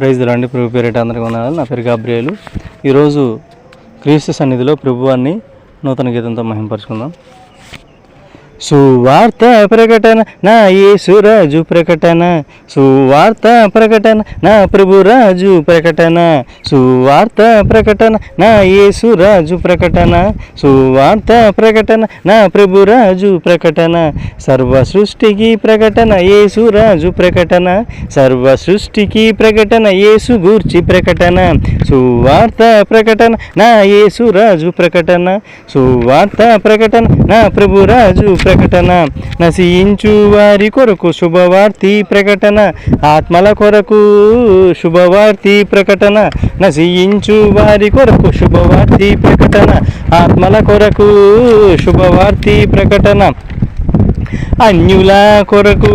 Praise the lord. ప్రభు పేరిట అందరికీ వందనాలు. నా పేరు గాబ్రియేలు. ఈరోజు క్రీస్తు సన్నిధిలో ప్రభువాన్ని నూతన గీతంతో మహింపరుచుకుందాం. సువార్త ప్రకటన నా యేసురాజు ప్రకటన, సువార్త ప్రకటన నా ప్రభురాజు ప్రకటన, సువార్త ప్రకటన నా యేసురాజు ప్రకటన, సువార్త ప్రకటన నా ప్రభురాజు ప్రకటన, సర్వ సృష్టికి ప్రకటన యేసురాజు ప్రకటన, సర్వ సృష్టికి ప్రకటన యేసు గూర్చి ప్రకటన, సువార్త ప్రకటన నా యేసురాజు ప్రకటన, సువార్త ప్రకటన నా ప్రభురాజు ప్రకటన, నశించు వారి కొరకు శుభవార్తి ప్రకటన, ఆత్మల కొరకు శుభవార్తి ప్రకటన, నశించు వారి కొరకు శుభవార్తి ప్రకటన, ఆత్మల కొరకు శుభవార్తి ప్రకటన, అన్యుల కొరకు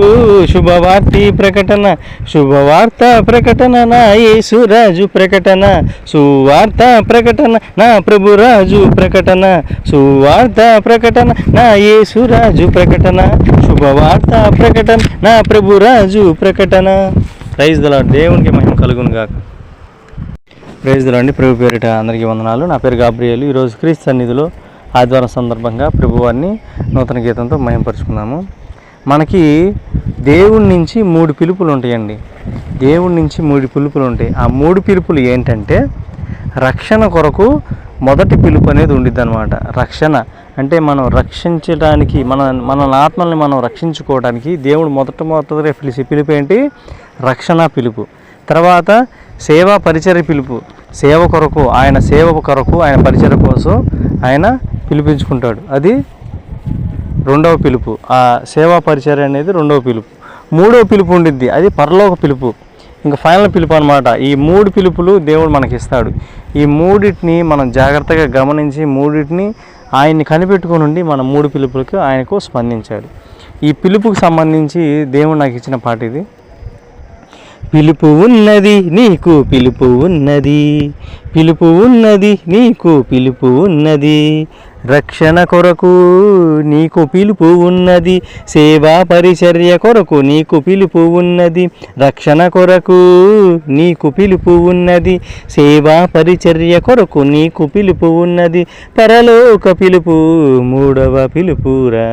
శుభవార్తి ప్రకటన, శుభవార్త ప్రకటన నా యేసురాజు ప్రకటన, సువార్త ప్రకటన నా ప్రభురాజు ప్రకటన, సువార్త ప్రకటన నా యేసురాజు ప్రకటన, శుభవార్త ప్రకటన నా ప్రభురాజు ప్రకటన. Praise the Lord. దేవునికి మహిమ కలుగును గాక. Praise the lord. ప్రభు పేరిట అందరికీ వందనాలు. నా పేరు గాబ్రియేలు. ఈరోజు క్రీస్తు సన్నిధిలో ఆదివారం సందర్భంగా ప్రభువాన్ని నూతన గీతంతో మహింపరుచుకున్నాము. మనకి దేవుడి నుంచి 3 పిలుపులు ఉంటాయండి. దేవుడి నుంచి 3 పిలుపులు ఉంటాయి. ఆ 3 పిలుపులు ఏంటంటే, రక్షణ కొరకు మొదటి పిలుపు అనేది ఉండిద్ది అనమాట. రక్షణ అంటే మనం రక్షించడానికి, మన ఆత్మల్ని మనం రక్షించుకోవడానికి దేవుడు మొదటగా పిలిచే పిలుపు ఏంటి? రక్షణ పిలుపు. తర్వాత సేవా పరిచర్య పిలుపు. సేవ కొరకు, ఆయన సేవ కొరకు, ఆయన పరిచర్య కోసం ఆయన పిలిపించుకుంటాడు. అది 2వ పిలుపు. ఆ సేవా పరిచర్య అనేది 2వ పిలుపు. 3వ పిలుపు ఉండిద్ది, అది పరలోక పిలుపు. ఇంకా ఫైనల్ పిలుపు అనమాట. ఈ 3 పిలుపులు దేవుడు మనకి ఇస్తాడు. ఈ 3టిని మనం జాగ్రత్తగా గమనించి 3టిని ఆయన్ని కనిపెట్టుకుని ఉండి మన 3 పిలుపులకు ఆయనకు స్పందించాడు. ఈ పిలుపుకు సంబంధించి దేవుడు నాకు ఇచ్చిన పాట ఇది. పిలుపు ఉన్నది నీకు పిలుపు ఉన్నది, పిలుపు ఉన్నది నీకు పిలుపు ఉన్నది, రక్షణ కొరకు నీకు పిలుపు ఉన్నది, సేవా పరిచర్య కొరకు నీకు పిలుపు ఉన్నది, రక్షణ కొరకు నీకు పిలుపు ఉన్నది, సేవా పరిచర్య కొరకు నీకు పిలుపు ఉన్నది, పరలోక పిలుపు 3వ పిలుపురా,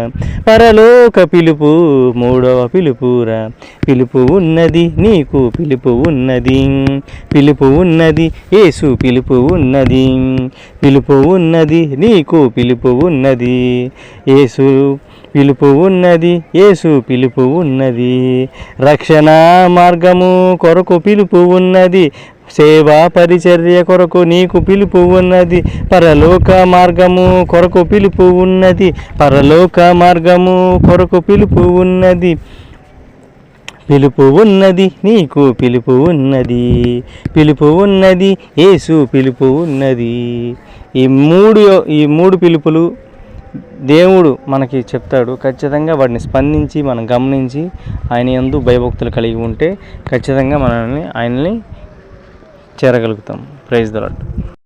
పరలోక పిలుపు 3వ పిలుపురా, పిలుపు ఉన్నది నీకు పిలుపు ఉన్నది, పిలుపు ఉన్నది యేసు పిలుపు ఉన్నది, పిలుపు ఉన్నది నీకు పిలుపు ఉన్నది, యేసు పిలుపు ఉన్నది, యేసు పిలుపు ఉన్నది, రక్షణ మార్గము కొరకు పిలుపు ఉన్నది, సేవా పరిచర్య కొరకు నీకు పిలుపు ఉన్నది, పరలోక మార్గము కొరకు పిలుపు ఉన్నది, పరలోక మార్గము కొరకు పిలుపు ఉన్నది, పిలుపు ఉన్నది నీకు పిలుపు ఉన్నది, పిలుపు ఉన్నది యేసు పిలుపు ఉన్నది. ఈ మూడు పిలుపులు దేవుడు మనకి చెప్తాడు. ఖచ్చితంగా వాటిని స్పందించి మనం గమనించి ఆయన యందు భయభక్తులు కలిగి ఉంటే ఖచ్చితంగా ఆయన్ని చేరగలుగుతాం. Praise the lord.